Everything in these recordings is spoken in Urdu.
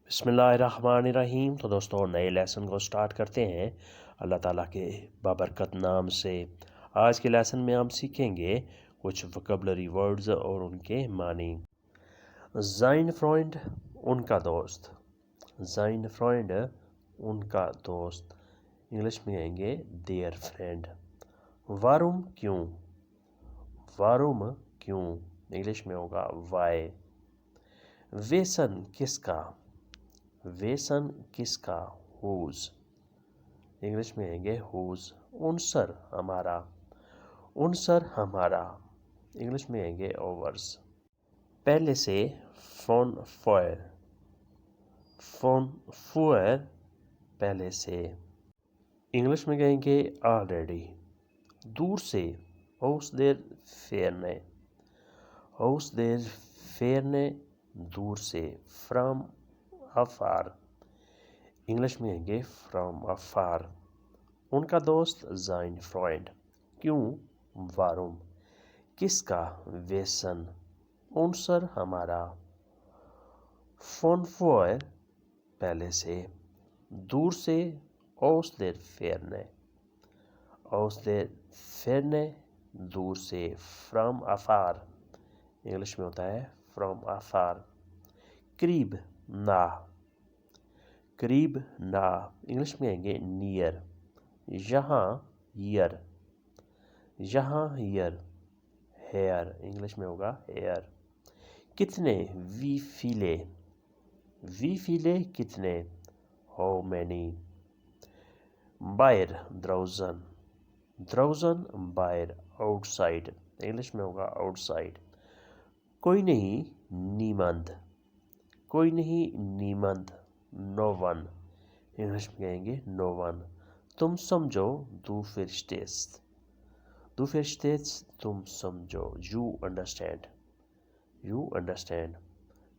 بسم اللہ الرحمن الرحیم۔ تو دوستوں نئے لیسن کو سٹارٹ کرتے ہیں اللہ تعالیٰ کے بابرکت نام سے۔ آج کے لیسن میں ہم سیکھیں گے کچھ وکیبلری ورڈز اور ان کے معنی۔ زائن فرینڈ ان کا دوست، زائن فرینڈ ان کا دوست، انگلش میں کہیں گے دیئر فرینڈ۔ واروم کیوں، واروم کیوں، انگلش میں ہوگا وائی۔ ویسن کس کا، ویسن کس کا، ہوز، انگلش میں کہیں گے ہوز۔ عنصر ہمارا، عنصر ہمارا، انگلش میں کہیں گے اوورز۔ پہلے سے، فون فوئر، فون فوئر، پہلے سے، انگلش میں کہیں گے آلریڈی۔ دور سے، اوس دیر فیرنے، اوس دیر فیرنے، دور سے، فرام افار، انگلش میں کہیں گے فرام افار۔ ان کا دوست زائن فرینڈ، کیوں واروم، کس کا ویسن، عنصر ہمارا۔ فون فوئر پہلے سے، دور سے، اوس دیر فیرنے، اوس دیر فیرنے، دور سے، فرام افار، انگلش میں ہوتا ہے فرام افار۔ قریب نا، قریب نا، انگلش میں کہیں گے نیئر۔ یہاں یر، یہاں یر، ہیئر، انگلش میں ہوگا ہیئر۔ کتنے، وی فیلے، وی فیلے کتنے، ہاؤ مینی۔ باہر، دروزن، دروزن باہر، آؤٹ سائڈ، انگلش میں ہوگا آؤٹ سائڈ۔ کوئی نہیں نیمند، کوئی نہیں نیمند، نو ون، انگلش میں کہیں گے نو ون۔ تم سمجھو، دو فرسٹیٹس، دو فرسٹیٹس، تم سمجھو، یو انڈرسٹینڈ، یو انڈرسٹینڈ۔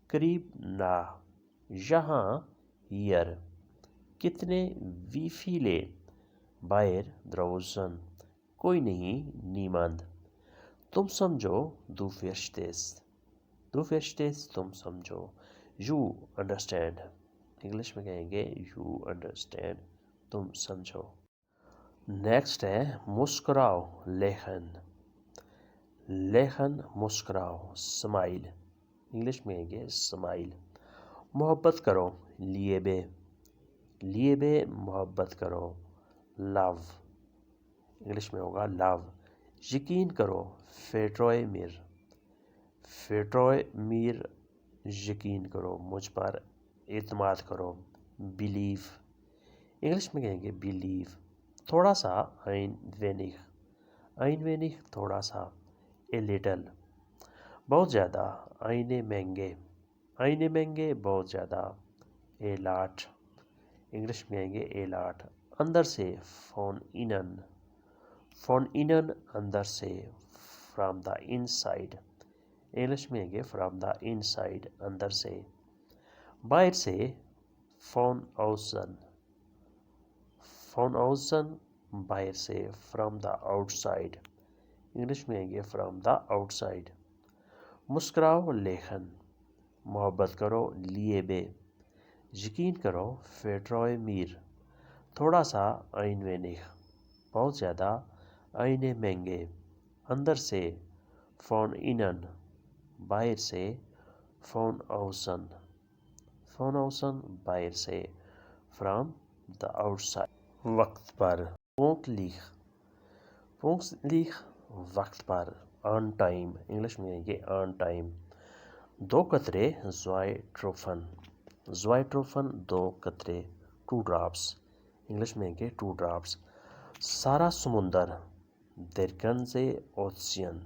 قریب نا، یہاں یر۔ کتنے، وی فیلے، باہر دروزن، کوئی نہیں نیمند۔ تم سمجھو، دو فرسٹیٹس، دو فرسٹیٹس، تم سمجھو، یو انڈرسٹینڈ، انگلش میں کہیں گے یو انڈرسٹینڈ، تم سمجھو۔ نیکسٹ ہے مسکراؤ، لیخن، لیخن مسکراؤ، سمائل، انگلش میں کہیں گے سمائل۔ محبت کرو، لیے بے، لیے بے محبت کرو، لو، انگلش میں ہوگا لو۔ یقین کرو، فیٹروئے میر، فیٹروئے میر، یقین کرو، مجھ پر اعتماد کرو، بلیو، انگلش میں کہیں گے بلیو۔ تھوڑا سا، ein wenig، ein wenig تھوڑا سا، a little۔ بہت زیادہ، eine Menge، eine Menge بہت زیادہ، a lot، انگلش میں کہیں گے a lot۔ اندر سے، von innen، von innen اندر سے، from the inside، انگلش میں کہیں گے from the inside اندر سے۔ باہر سے، von außen، von außen باہر سے، from the outside، انگلش میں کہیں گے from the outside۔ مسکراؤ، لیخن، محبت کرو، لیے بے، یقین کرو، فیٹروئے میر، تھوڑا سا، ein wenig، بہت زیادہ، eine Menge، اندر سے، von innen، باہر سے، von außen، von außen باہر سے، from the outside۔ وقت پر، پونکتلیخ، پونکتلیخ وقت پر، آن ٹائم، انگلش میں کہیں گے آن ٹائم۔ دو قطرے، زوائے ٹروفن، زوائے ٹروفن دو قطرے، ٹو ڈراپس، انگلش میں کہیں گے ٹو ڈراپس۔ سارا سمندر، der ganze Ozean،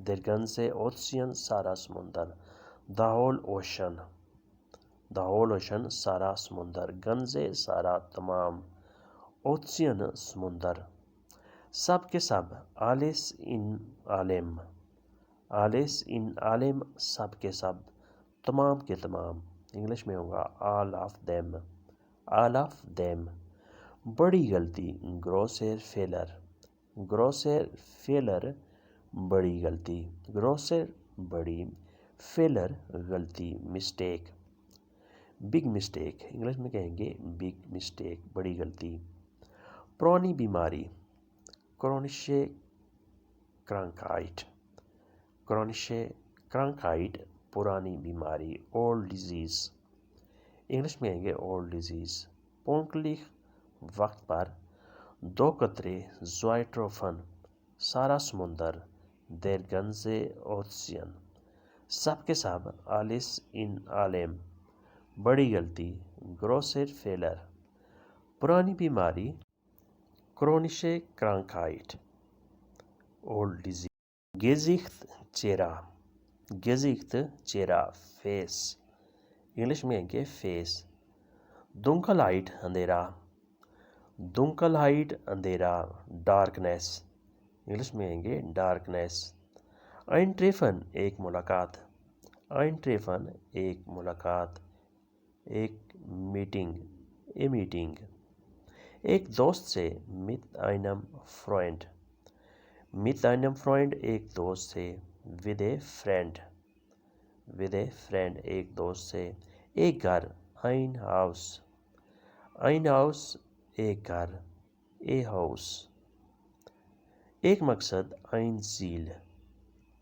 der ganze Ozean سارا سمندر، the whole ocean، the whole ocean سارا سمندر، ganze سارا تمام، اوشین سمندر۔ سب کے سب، alles in allem، alles in allem سب کے سب، تمام کے تمام، انگلش میں ہوگا all of them، all of them۔ بڑی غلطی، grosser Fehler، grosser Fehler بڑی غلطی، grosser بڑی، Fehler غلطی، mistake۔ بگ مسٹیک، انگلش میں کہیں گے بگ مسٹیک، بڑی غلطی۔ پرانی بیماری، کرونشے کرانکائٹ، کرونشے کرانکائٹ، پرانی بیماری، اولڈ ڈیزیز، انگلش میں کہیں گے اولڈ ڈیزیز۔ پونکلک، وقت پر، دو قطرے، زوائٹروفن، سارا سمندر، دیر گنزے اوسین، سب کے سب، آلس ان عالم، بڑی غلطی، گروسر فیلر۔ پرانی بیماری، کرونشے کرانکائٹ، اولڈ ڈیزیز۔ گیزیخت چہرہ، گیزیخت چہرہ، فیس، انگلش میں کہیں گے فیس۔ دنکلائٹ اندھیرا، دنکلائٹ اندھیرا، ڈارکنیس، انگلش میں کہیں گے ڈارکنیس۔ آئنٹریفن ایک ملاقات، آئنٹریفن ایک ملاقات، ایک میٹنگ، اے میٹنگ۔ ایک دوست سے، مت اینم فرینڈ، مت اینم فرینڈ ایک دوست سے، with a friend, with a friend ایک دوست سے۔ ایک گھر، این ہاؤس، این ہاؤس ایک گھر، اے ہاؤس۔ ایک مقصد، این زیل،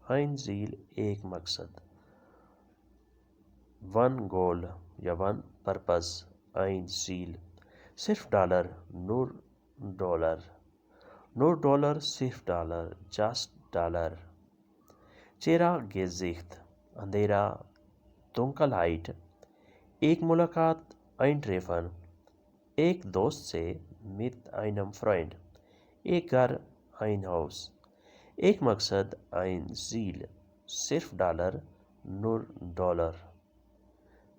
این زیل ایک مقصد، ون گول یا ون پرپز، این زیل۔ صرف ڈالر، نور ڈالر، نور ڈالر، صرف ڈالر، جسٹ ڈالر۔ چہرہ، گیزیخت، اندھیرا، دنکلائٹ۔ ایک ملاقات، آئنٹریفن، ایک دوست سے، مت اینم فرینڈ، ایک گھر، این ہاؤس۔ ایک مقصد، این زیل، صرف ڈالر، نور ڈالر،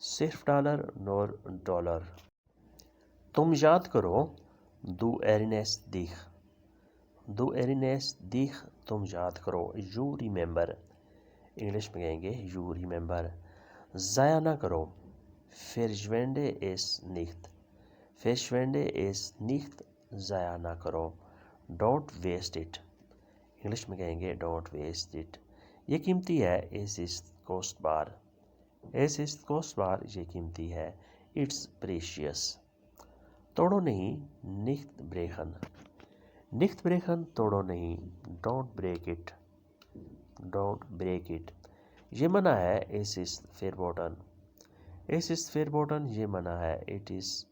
صرف ڈالر، نور ڈالر۔ تم یاد کرو، دو ایرینیس دیکھ، دو ایرینیس دیکھ، تم یاد کرو، یو ریممبر، انگلش میں کہیں گے یو ریممبر۔ ضائع نہ کرو، verschwende es nicht، verschwende es nicht، ضائع نہ کرو۔ don't waste it، انگلش میں کہیں گے don't waste it۔ یہ قیمتی ہے، es ist kostbar، es ist kostbar، یہ قیمتی ہے، it's precious۔ توڑو نہیں، nicht brechen، nicht brechen، توڑو نہیں، don't break it، don't break it۔ یہ منع ہے، es ist verboten، es ist verboten، یہ منع ہے، it is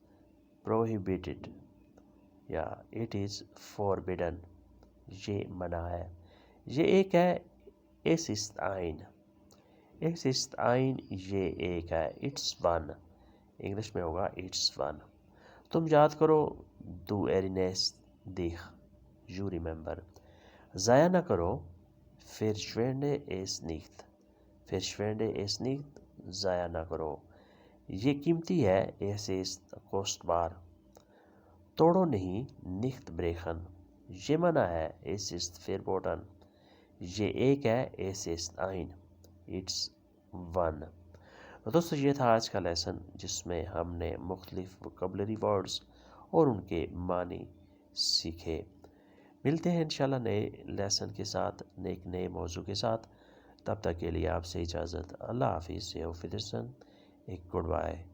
prohibited یا it is forbidden، یہ منع ہے۔ یہ ایک ہے، es ist ein، es ist ein، یہ ایک ہے، it's one، انگلش میں ہوگا it's one۔ تم یاد کرو، دو ایرینیس دیکھ، یو ریممبر۔ ضائع نہ کرو، verschwende es nicht، verschwende es nicht، ضائع نہ کرو۔ یہ قیمتی ہے، es ist kostbar۔ توڑو نہیں، nicht brechen، یہ منع ہے، es ist verboten، یہ ایک ہے، es ist ein، it's one۔ دوستو یہ تھا آج کا لیسن، جس میں ہم نے مختلف وکیبلری ورڈز اور ان کے معنی سیکھے۔ ملتے ہیں انشاءاللہ نئے لیسن کے ساتھ، ایک نئے موضوع کے ساتھ۔ تب تک کے لیے آپ سے اجازت، اللہ حافظ، ایک گڈ بائے۔